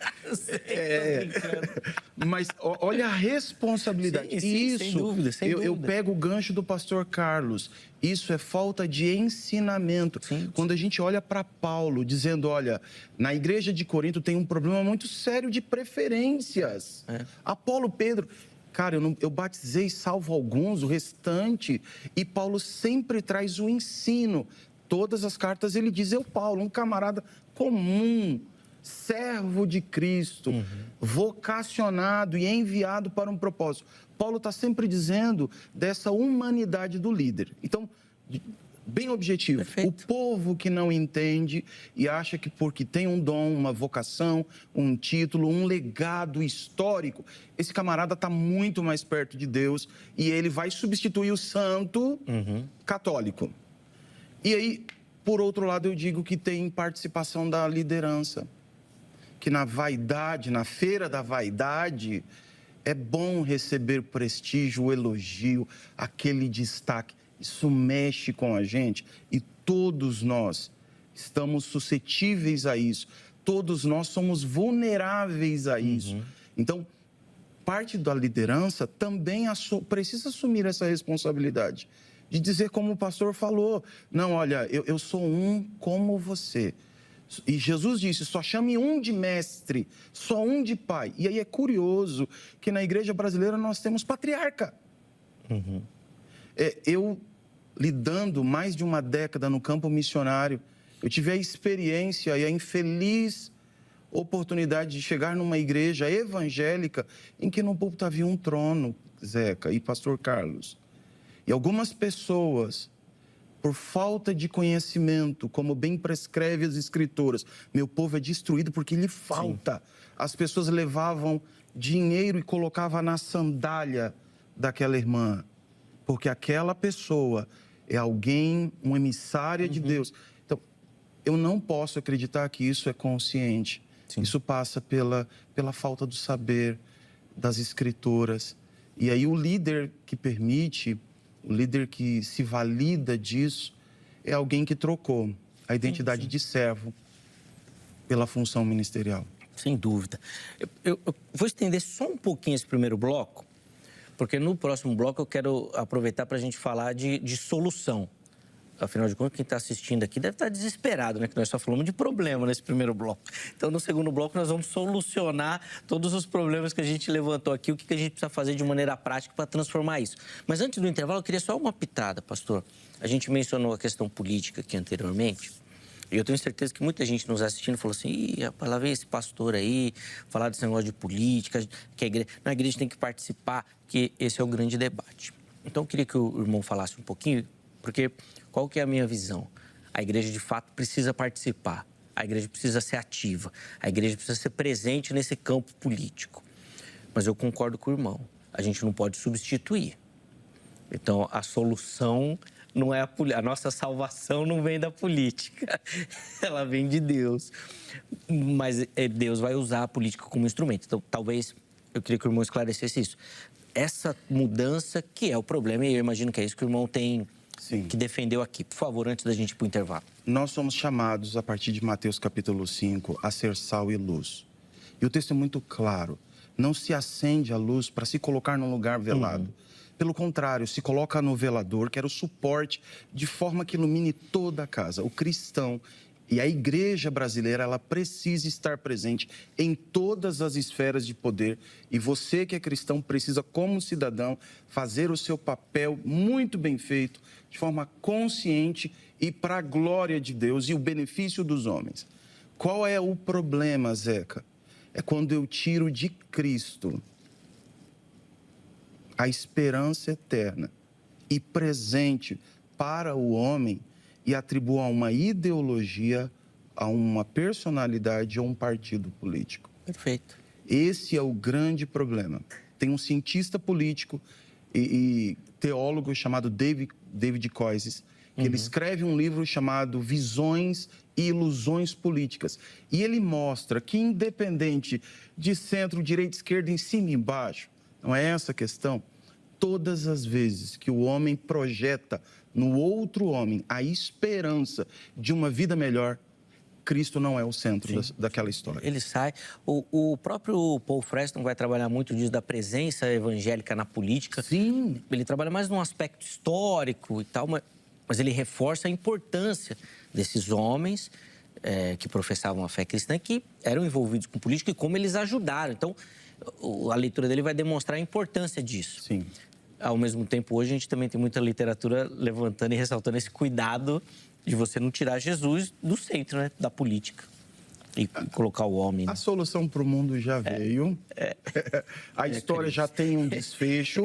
Mas olha a responsabilidade. Sim, isso, sem dúvida, sem dúvida. Eu pego o gancho do pastor Carlos. Isso é falta de ensinamento. Sim. Quando a gente olha para Paulo, dizendo, olha, na igreja de Corinto tem um problema muito sério de preferências. Apolo, Pedro... Cara, eu batizei, salvo alguns, o restante. E Paulo sempre traz o ensino. Todas as cartas ele diz, Paulo, um camarada comum, servo de Cristo, vocacionado e enviado para um propósito. Paulo está sempre dizendo dessa humanidade do líder. Então, bem objetivo. Perfeito. O povo que não entende e acha que porque tem um dom, uma vocação, um título, um legado histórico, esse camarada está muito mais perto de Deus e ele vai substituir o santo católico. E aí, por outro lado, eu digo que tem participação da liderança. Que na vaidade, na feira da vaidade, é bom receber prestígio, elogio, aquele destaque. Isso mexe com a gente e todos nós estamos suscetíveis a isso. Todos nós somos vulneráveis a isso. Então, parte da liderança também precisa assumir essa responsabilidade. De dizer, como o pastor falou, não, olha, eu sou um como você. E Jesus disse, só chame um de mestre, só um de pai. E aí é curioso que na igreja brasileira nós temos patriarca. Eu, lidando mais de uma década no campo missionário, eu tive a experiência e a infeliz oportunidade de chegar numa igreja evangélica em que no púlpito havia um trono, Zeca e pastor Carlos. E algumas pessoas, por falta de conhecimento, como bem prescreve as escrituras, meu povo é destruído porque lhe falta. Sim. As pessoas levavam dinheiro e colocavam na sandália daquela irmã, porque aquela pessoa é alguém, uma emissária de Deus. Então, eu não posso acreditar que isso é consciente. Sim. Isso passa pela falta do saber das escrituras. E aí o líder que permite, o líder que se valida disso, é alguém que trocou a identidade de servo pela função ministerial. Sem dúvida. Eu vou estender só um pouquinho esse primeiro bloco, porque no próximo bloco eu quero aproveitar para a gente falar de solução. Afinal de contas, quem está assistindo aqui deve estar desesperado, né? Que nós só falamos de problema nesse primeiro bloco. Então, no segundo bloco, nós vamos solucionar todos os problemas que a gente levantou aqui, o que a gente precisa fazer de maneira prática para transformar isso. Mas antes do intervalo, eu queria só uma pitada, pastor. A gente mencionou a questão política aqui anteriormente, e eu tenho certeza que muita gente nos assistindo falou assim, ih, rapaz, lá vem esse pastor aí, falar desse negócio de política, que a igreja tem que participar, que esse é o grande debate. Então, eu queria que o irmão falasse um pouquinho, porque qual que é a minha visão? A igreja, de fato, precisa participar. A igreja precisa ser ativa. A igreja precisa ser presente nesse campo político. Mas eu concordo com o irmão. A gente não pode substituir. Então, a solução não é a nossa salvação não vem da política. Ela vem de Deus. Mas Deus vai usar a política como instrumento. Então, talvez, eu queria que o irmão esclarecesse isso. Essa mudança que é o problema, e eu imagino que é isso que o irmão tem... Sim. Que defendeu aqui. Por favor, antes da gente ir para o intervalo. Nós somos chamados, a partir de Mateus capítulo 5, a ser sal e luz. E o texto é muito claro. Não se acende a luz para se colocar num lugar velado. Pelo contrário, se coloca no velador, que era o suporte, de forma que ilumine toda a casa. O cristão e a igreja brasileira, ela precisa estar presente em todas as esferas de poder. E você que é cristão precisa, como cidadão, fazer o seu papel muito bem feito, de forma consciente e para a glória de Deus e o benefício dos homens. Qual é o problema, Zeca? É quando eu tiro de Cristo a esperança eterna e presente para o homem e atribuo a uma ideologia, a uma personalidade ou um partido político. Perfeito. Esse é o grande problema. Tem um cientista político e teólogo chamado David Koyzis, que ele escreve um livro chamado Visões e Ilusões Políticas. E ele mostra que, independente de centro, direita, esquerda, em cima e embaixo, não é essa a questão, todas as vezes que o homem projeta no outro homem a esperança de uma vida melhor, Cristo não é o centro daquela história. Ele sai. O próprio Paul Freston vai trabalhar muito disso, da presença evangélica na política. Sim. Ele trabalha mais num aspecto histórico e tal, mas ele reforça a importância desses homens que professavam a fé cristã, que eram envolvidos com política e como eles ajudaram. Então, a leitura dele vai demonstrar a importância disso. Sim. Ao mesmo tempo, hoje a gente também tem muita literatura levantando e ressaltando esse cuidado de você não tirar Jesus do centro, né, da política e colocar o homem. A solução para o mundo já veio. A história já tem um desfecho.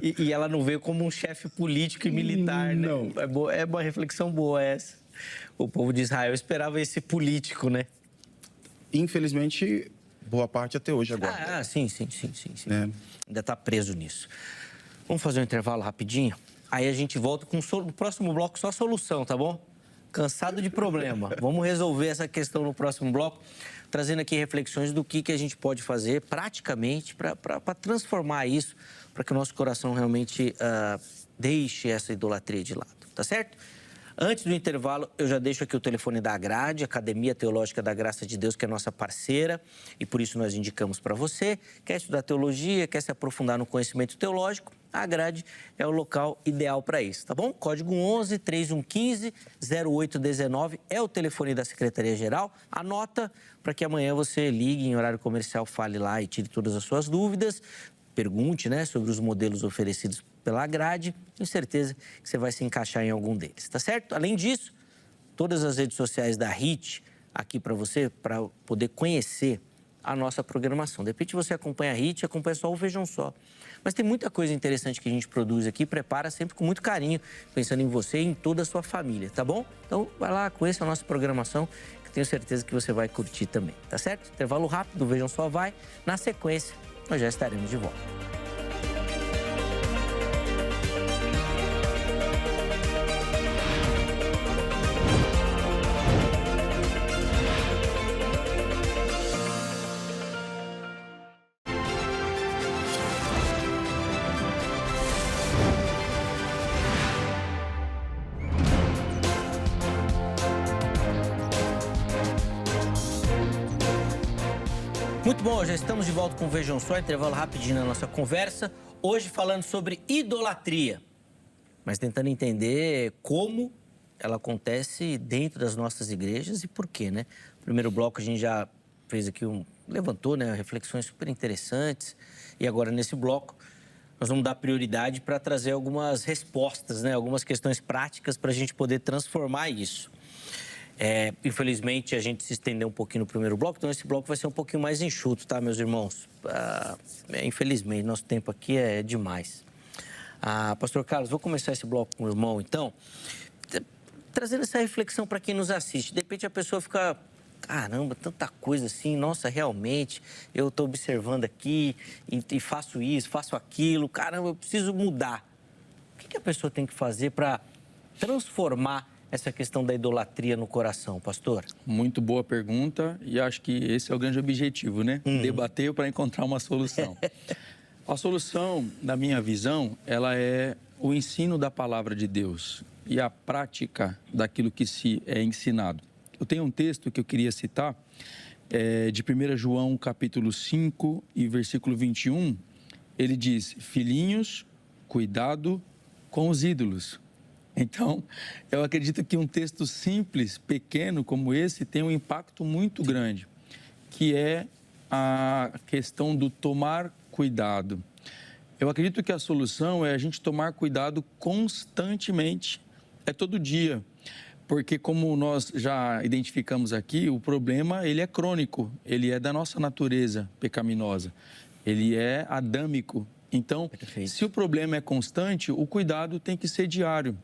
E ela não veio como um chefe político e militar, né? Não. É uma reflexão boa essa. O povo de Israel esperava esse político, né? Infelizmente, boa parte até hoje agora. Sim. Ainda está preso nisso. Vamos fazer um intervalo rapidinho? Aí a gente volta com no próximo bloco só solução, tá bom? Cansado de problema. Vamos resolver essa questão no próximo bloco, trazendo aqui reflexões do que a gente pode fazer praticamente para transformar isso, para que o nosso coração realmente deixe essa idolatria de lado, tá certo? Antes do intervalo, eu já deixo aqui o telefone da Agrade, Academia Teológica da Graça de Deus, que é nossa parceira, e por isso nós indicamos para você. Quer estudar teologia, quer se aprofundar no conhecimento teológico? A Agrade é o local ideal para isso, tá bom? Código 11 3115 0819 é o telefone da Secretaria-Geral. Anota para que amanhã você ligue em horário comercial, fale lá e tire todas as suas dúvidas. Pergunte, né, sobre os modelos oferecidos pela Agrade. Tenho certeza que você vai se encaixar em algum deles, tá certo? Além disso, todas as redes sociais da HIT aqui para você, para poder conhecer a nossa programação. De repente você acompanha a HIT, acompanha só o Vejam Só. Mas tem muita coisa interessante que a gente produz aqui, prepara sempre com muito carinho, pensando em você e em toda a sua família, tá bom? Então vai lá, conheça a nossa programação, que tenho certeza que você vai curtir também, tá certo? Intervalo rápido, Vejam Só vai. Na sequência, nós já estaremos de volta. Muito bom, já estamos de volta com o Vejam Só, intervalo rapidinho na nossa conversa. Hoje falando sobre idolatria, mas tentando entender como ela acontece dentro das nossas igrejas e por quê, né? No primeiro bloco a gente já fez aqui levantou, né, reflexões super interessantes. E agora nesse bloco nós vamos dar prioridade para trazer algumas respostas, né? Algumas questões práticas para a gente poder transformar isso. Infelizmente, a gente se estendeu um pouquinho no primeiro bloco, então esse bloco vai ser um pouquinho mais enxuto, tá, meus irmãos? Infelizmente, nosso tempo aqui é demais. Pastor Carlos, vou começar esse bloco com o irmão, então, trazendo essa reflexão para quem nos assiste. De repente, a pessoa fica, caramba, tanta coisa assim, nossa, realmente, eu estou observando aqui e faço isso, faço aquilo, caramba, eu preciso mudar. O que a pessoa tem que fazer para transformar essa questão da idolatria no coração, pastor? Muito boa pergunta e acho que esse é o grande objetivo, né? Debater para encontrar uma solução. A solução, na minha visão, ela é o ensino da palavra de Deus e a prática daquilo que se é ensinado. Eu tenho um texto que eu queria citar, de 1 João, capítulo 5 e versículo 21. Ele diz, filhinhos, cuidado com os ídolos. Então, eu acredito que um texto simples, pequeno como esse, tem um impacto muito grande, que é a questão do tomar cuidado. Eu acredito que a solução é a gente tomar cuidado constantemente, todo dia, porque como nós já identificamos aqui, o problema ele é crônico, ele é da nossa natureza pecaminosa, ele é adâmico. Então, se o problema é constante, o cuidado tem que ser diário.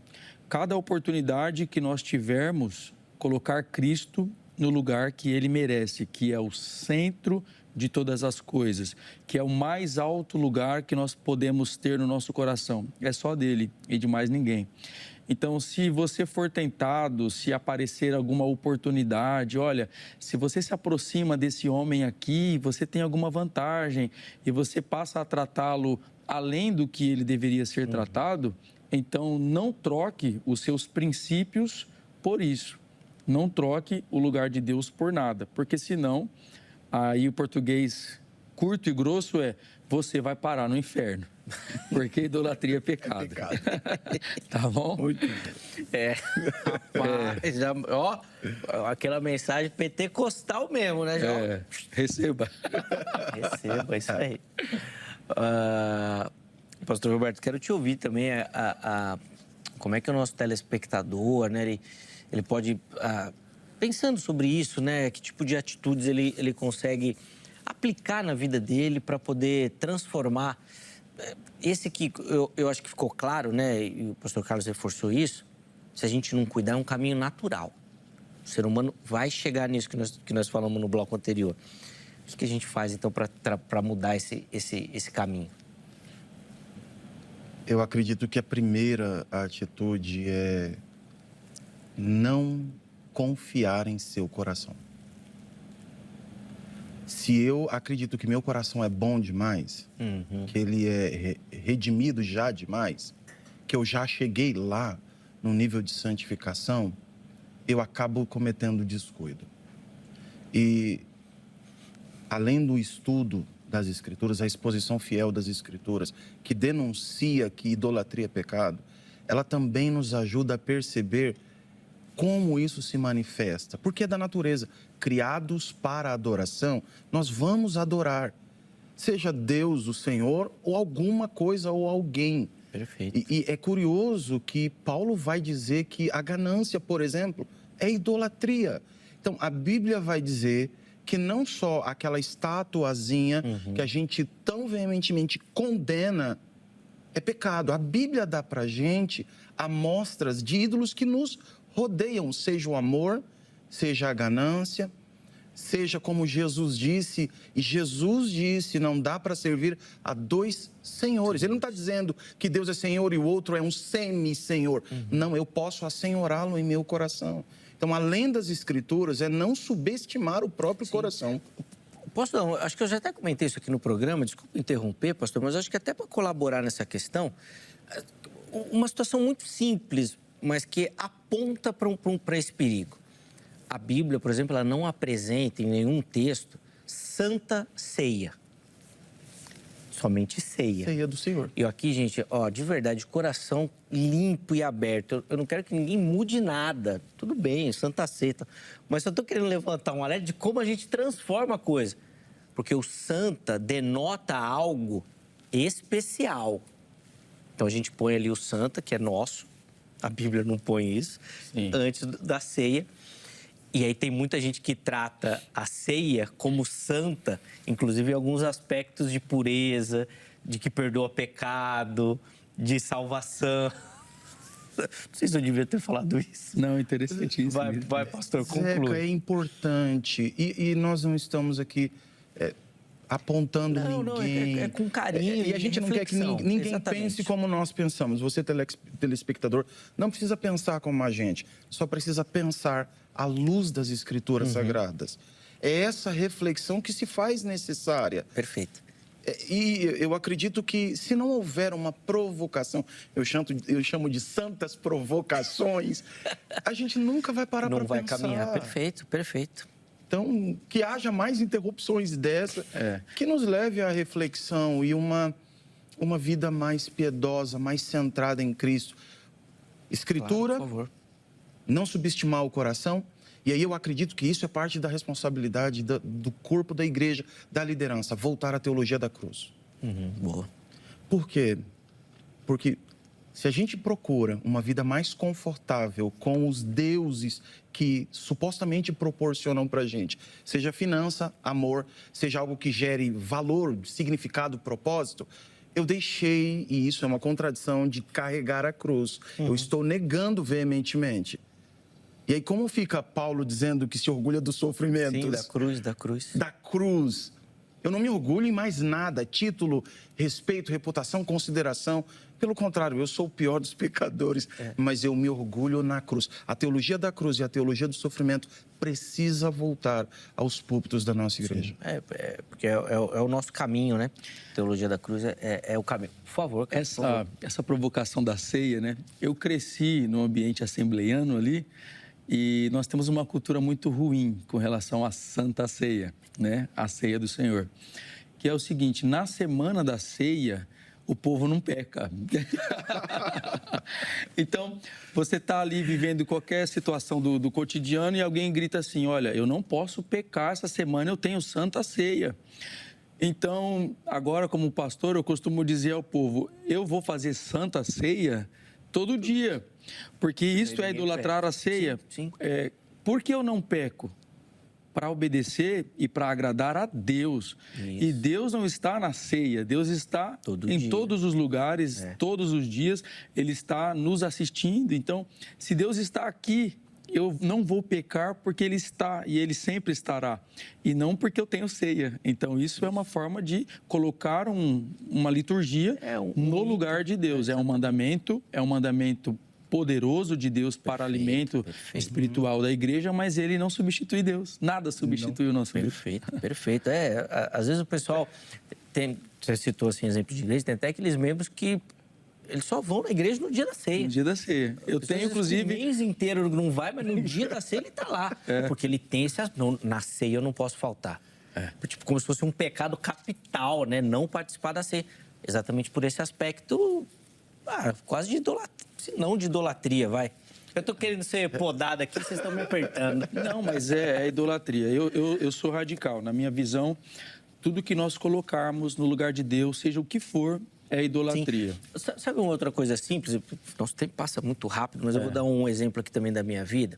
Cada oportunidade que nós tivermos, colocar Cristo no lugar que Ele merece, que é o centro de todas as coisas, que é o mais alto lugar que nós podemos ter no nosso coração. É só dele e de mais ninguém. Então, se você for tentado, se aparecer alguma oportunidade, olha, se você se aproxima desse homem aqui, você tem alguma vantagem e você passa a tratá-lo além do que ele deveria ser tratado, então não troque os seus princípios por isso. Não troque o lugar de Deus por nada, porque senão, aí o português curto e grosso você vai parar no inferno. Porque idolatria é pecado. É pecado. Tá bom? Muito. Rapaz, já, aquela mensagem pentecostal mesmo, né, João? Receba. Receba, isso aí. Pastor Roberto, quero te ouvir também como é que o nosso telespectador, né, ele pode, pensando sobre isso, né, que tipo de atitudes ele consegue aplicar na vida dele para poder transformar esse que eu acho que ficou claro, né, e o pastor Carlos reforçou isso, se a gente não cuidar é um caminho natural. O ser humano vai chegar nisso que nós falamos no bloco anterior. O que a gente faz, então, para mudar esse caminho? Eu acredito que a primeira atitude é não confiar em seu coração. Se eu acredito que meu coração é bom demais, que ele é redimido já demais, que eu já cheguei lá, no nível de santificação, eu acabo cometendo descuido. E, além do estudo das Escrituras, a exposição fiel das Escrituras, que denuncia que idolatria é pecado, ela também nos ajuda a perceber como isso se manifesta. Porque é da natureza. Criados para a adoração, nós vamos adorar. Seja Deus, o Senhor, ou alguma coisa ou alguém. Perfeito. E é curioso que Paulo vai dizer que a ganância, por exemplo, é idolatria. Então, a Bíblia vai dizer que não só aquela estatuazinha que a gente tão veementemente condena é pecado. A Bíblia dá pra gente amostras de ídolos que nos rodeiam, seja o amor, seja a ganância, seja como Jesus disse, e Jesus disse, não dá para servir a dois senhores. Ele não está dizendo que Deus é Senhor e o outro é um semi-senhor. Não, eu posso assenhorá-lo em meu coração. Então, além das Escrituras, é não subestimar o próprio coração. Pastor, acho que eu já até comentei isso aqui no programa, desculpa interromper, pastor, mas acho que até para colaborar nessa questão, uma situação muito simples, mas que aponta para esse perigo. A Bíblia, por exemplo, ela não apresenta em nenhum texto Santa Ceia. Somente ceia. Ceia do Senhor. E aqui, gente, ó, de verdade, de coração limpo e aberto. Eu não quero que ninguém mude nada. Tudo bem, Santa Ceia. Mas eu estou querendo levantar um alerta de como a gente transforma a coisa. Porque o Santa denota algo especial. Então a gente põe ali o Santa, que é nosso. A Bíblia não põe isso. Sim. Antes da ceia. E aí tem muita gente que trata a ceia como santa, inclusive em alguns aspectos de pureza, de que perdoa pecado, de salvação. Não sei se eu devia ter falado isso. Não, interessantíssimo. Vai, pastor, conclui. Zeca, é importante. E nós não estamos aqui apontando ninguém. Não, é com carinho. E a gente não quer que ninguém Exatamente. pense como nós pensamos. Você, telespectador, não precisa pensar como a gente. Só precisa pensar à luz das Escrituras Sagradas. É essa reflexão que se faz necessária. Perfeito. E eu acredito que, se não houver uma provocação, eu chamo de santas provocações, a gente nunca vai parar para pensar. Não vai caminhar. Perfeito, perfeito. Então, que haja mais interrupções dessa, que nos leve à reflexão e uma vida mais piedosa, mais centrada em Cristo. Escritura, Claro, por favor. não subestimar o coração. E aí eu acredito que isso é parte da responsabilidade do corpo da igreja, da liderança, voltar à teologia da cruz. Boa. Por quê? Porque se a gente procura uma vida mais confortável com os deuses que supostamente proporcionam para a gente, seja finança, amor, seja algo que gere valor, significado, propósito, eu deixei, e isso é uma contradição, de carregar a cruz. Eu estou negando veementemente. E aí, como fica Paulo dizendo que se orgulha dos sofrimentos? Sim, da cruz. Da cruz. Eu não me orgulho em mais nada, título, respeito, reputação, consideração. Pelo contrário, eu sou o pior dos pecadores, mas eu me orgulho na cruz. A teologia da cruz e a teologia do sofrimento precisa voltar aos púlpitos da nossa igreja. Porque é o nosso caminho, né? A teologia da cruz é o caminho. Por favor, cara, por favor. Essa provocação da ceia, né? Eu cresci no ambiente assembleiano ali e nós temos uma cultura muito ruim com relação à Santa Ceia, né? A ceia do Senhor. Que é o seguinte, na semana da ceia, o povo não peca. Então, você está ali vivendo qualquer situação do cotidiano e alguém grita assim, olha, eu não posso pecar essa semana, eu tenho Santa Ceia. Então, agora como pastor, eu costumo dizer ao povo, eu vou fazer Santa Ceia todo dia, porque isto é idolatrar a ceia. Sim. Por que eu não peco? Para obedecer e para agradar a Deus. Isso. E Deus não está na ceia, Deus está em todos os lugares, todos os dias, Ele está nos assistindo. Então, se Deus está aqui, eu não vou pecar porque Ele está e Ele sempre estará. E não porque eu tenho ceia. Então, isso é uma forma de colocar uma liturgia no lugar de Deus. É um mandamento poderoso de Deus para alimento espiritual da igreja, mas ele não substitui Deus. Nada substitui o nosso Deus. Perfeito. Às vezes o pessoal você citou assim exemplo de igreja, tem até aqueles membros que eles só vão na igreja no dia da ceia. No dia da ceia. Eu tenho, inclusive... O mês inteiro não vai, mas no dia da ceia ele tá lá. Porque ele tem esse... Não, na ceia eu não posso faltar. Tipo, como se fosse um pecado capital, né? Não participar da ceia. Exatamente por esse aspecto, quase de idolatria. Se não de idolatria, vai. Eu tô querendo ser podado aqui, vocês estão me apertando. Não, mas é idolatria. Eu sou radical. Na minha visão, tudo que nós colocarmos no lugar de Deus, seja o que for, é idolatria. Sim. Sabe uma outra coisa simples? Nosso tempo passa muito rápido, mas eu vou dar um exemplo aqui também da minha vida.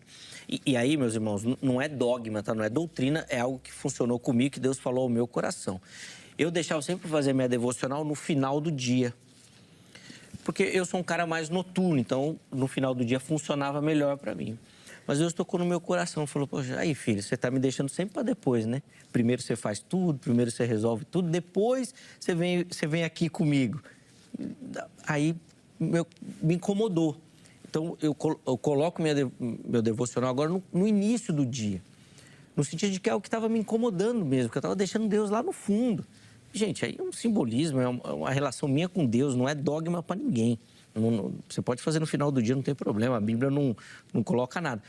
E aí, meus irmãos, não é dogma, tá? Não é doutrina, é algo que funcionou comigo, que Deus falou ao meu coração. Eu deixava sempre fazer minha devocional no final do dia. Porque eu sou um cara mais noturno, então no final do dia funcionava melhor para mim. Mas Deus tocou no meu coração, falou, poxa, aí filho, você tá me deixando sempre para depois, né? Primeiro você faz tudo, primeiro você resolve tudo, depois você vem aqui comigo. Aí me incomodou. Então eu coloco meu devocional agora no início do dia. No sentido de que é o que estava me incomodando mesmo, que eu estava deixando Deus lá no fundo. Gente, aí é um simbolismo, é uma relação minha com Deus, não é dogma para ninguém. Você pode fazer no final do dia, não tem problema, a Bíblia não coloca nada.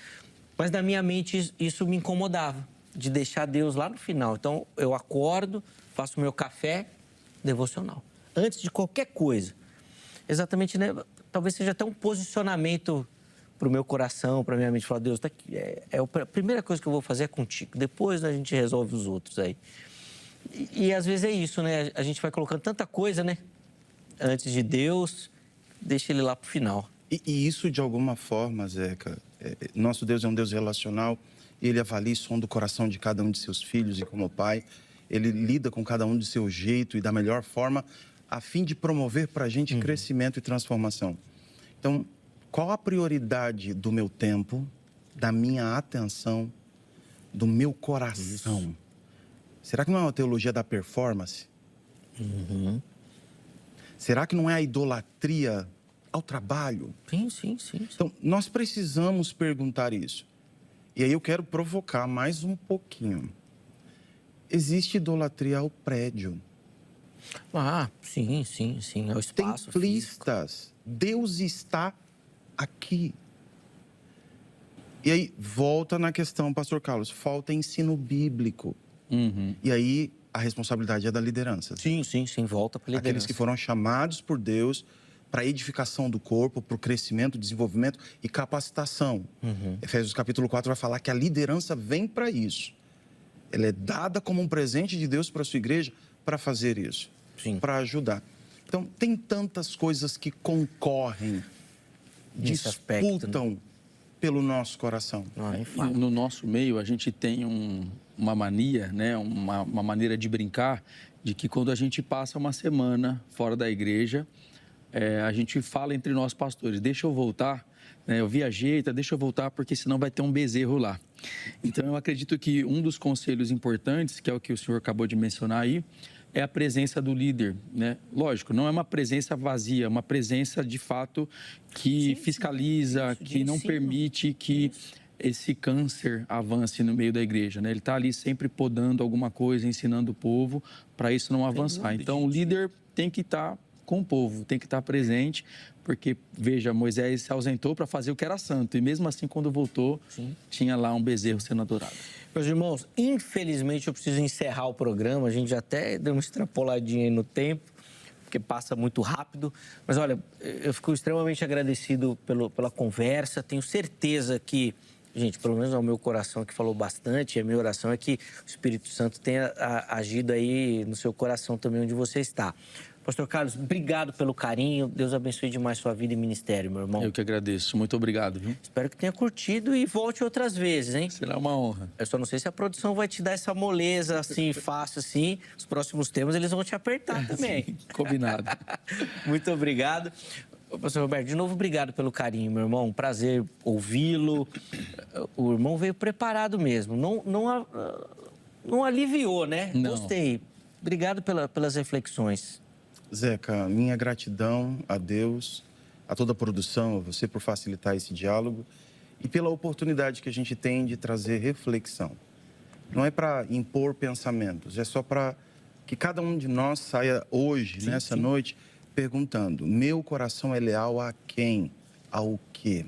Mas na minha mente isso me incomodava, de deixar Deus lá no final. Então eu acordo, faço meu café, devocional. Antes de qualquer coisa. Exatamente, né? Talvez seja até um posicionamento para o meu coração, para a minha mente. Falar, Deus, tá aqui, a primeira coisa que eu vou fazer é contigo. Depois a gente resolve os outros aí. E às vezes é isso, né? A gente vai colocando tanta coisa, né? Antes de Deus, deixa ele lá pro final. E isso, de alguma forma, Zeca, nosso Deus é um Deus relacional, e ele avalia o som do coração de cada um de seus filhos, e como pai, ele lida com cada um do seu jeito e da melhor forma, a fim de promover para a gente crescimento e transformação. Então, qual a prioridade do meu tempo, da minha atenção, do meu coração? Isso. Será que não é uma teologia da performance? Será que não é a idolatria ao trabalho? Sim. Então, nós precisamos perguntar isso. E aí eu quero provocar mais um pouquinho. Existe idolatria ao prédio. Sim, ao espaço templistas. Físico. Deus está aqui. E aí, volta na questão, pastor Carlos, falta ensino bíblico. E aí, a responsabilidade é da liderança. Sim, volta para a liderança. Aqueles que foram chamados por Deus para a edificação do corpo, para o crescimento, desenvolvimento e capacitação. Efésios capítulo 4 vai falar que a liderança vem para isso. Ela é dada como um presente de Deus para a sua igreja para fazer isso, para ajudar. Então, tem tantas coisas que concorrem, disputam pelo nosso coração. No nosso meio, a gente tem uma mania, né? uma maneira de brincar, de que quando a gente passa uma semana fora da igreja, a gente fala entre nós pastores, deixa eu voltar, né? Eu viajei, deixa eu voltar, porque senão vai ter um bezerro lá. Então, eu acredito que um dos conselhos importantes, que é o que o senhor acabou de mencionar aí, é a presença do líder, né? Lógico, não é uma presença vazia, é uma presença de fato que fiscaliza, que não permite que esse câncer avance no meio da igreja, né? Ele está ali sempre podando alguma coisa, ensinando o povo para isso não avançar. Então, o líder tem que estar com o povo, tem que estar presente, porque, veja, Moisés se ausentou para fazer o que era santo, e mesmo assim, quando voltou, tinha lá um bezerro sendo adorado. Meus irmãos, infelizmente eu preciso encerrar o programa, a gente já até deu uma extrapoladinha aí no tempo, porque passa muito rápido, mas olha, eu fico extremamente agradecido pela conversa, tenho certeza que, gente, pelo menos ao meu coração que falou bastante, e a minha oração é que o Espírito Santo tenha agido aí no seu coração também onde você está. Pastor Carlos, obrigado pelo carinho. Deus abençoe demais sua vida e ministério, meu irmão. Eu que agradeço. Muito obrigado, viu? Espero que tenha curtido e volte outras vezes, hein? Será uma honra. Eu só não sei se a produção vai te dar essa moleza assim, fácil assim. Os próximos temas eles vão te apertar também. Sim, combinado. Muito obrigado. Pastor Roberto, de novo, obrigado pelo carinho, meu irmão. Um prazer ouvi-lo. O irmão veio preparado mesmo. Não aliviou, né? Não. Gostei. Obrigado pelas reflexões. Zeca, minha gratidão a Deus, a toda a produção, a você por facilitar esse diálogo e pela oportunidade que a gente tem de trazer reflexão. Não é para impor pensamentos, é só para que cada um de nós saia hoje, nessa noite, perguntando: meu coração é leal a quem? Ao quê?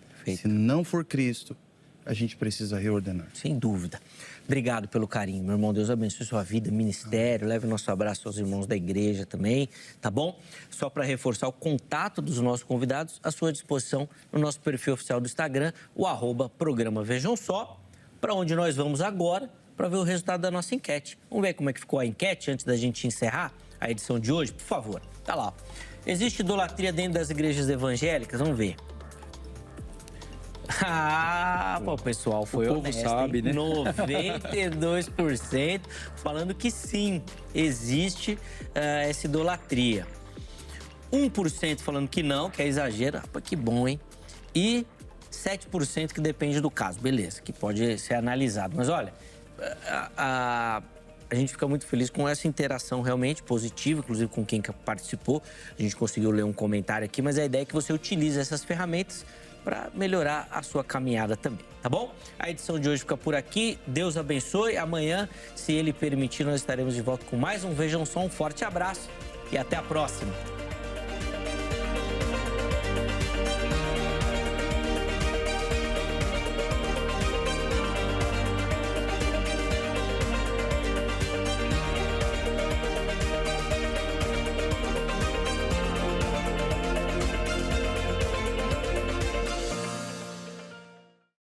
Perfeito. Se não for Cristo, a gente precisa reordenar. Sem dúvida. Obrigado pelo carinho, meu irmão. Deus abençoe sua vida, ministério. Leve nosso abraço aos irmãos da igreja também, tá bom? Só para reforçar o contato dos nossos convidados, à sua disposição no nosso perfil oficial do Instagram, o @programa Vejam Só, para onde nós vamos agora para ver o resultado da nossa enquete. Vamos ver como é que ficou a enquete antes da gente encerrar a edição de hoje? Por favor, tá lá. Existe idolatria dentro das igrejas evangélicas? Vamos ver. O pessoal foi o povo honesto, sabe, hein? né? 92% falando que sim, existe essa idolatria. 1% falando que não, que é exagero. Que bom, hein? E 7% que depende do caso. Beleza, que pode ser analisado. Mas olha, a gente fica muito feliz com essa interação realmente positiva, inclusive com quem participou. A gente conseguiu ler um comentário aqui, mas a ideia é que você utilize essas ferramentas para melhorar a sua caminhada também, tá bom? A edição de hoje fica por aqui. Deus abençoe. Amanhã, se Ele permitir, nós estaremos de volta com mais um Vejam Só. Um forte abraço e até a próxima.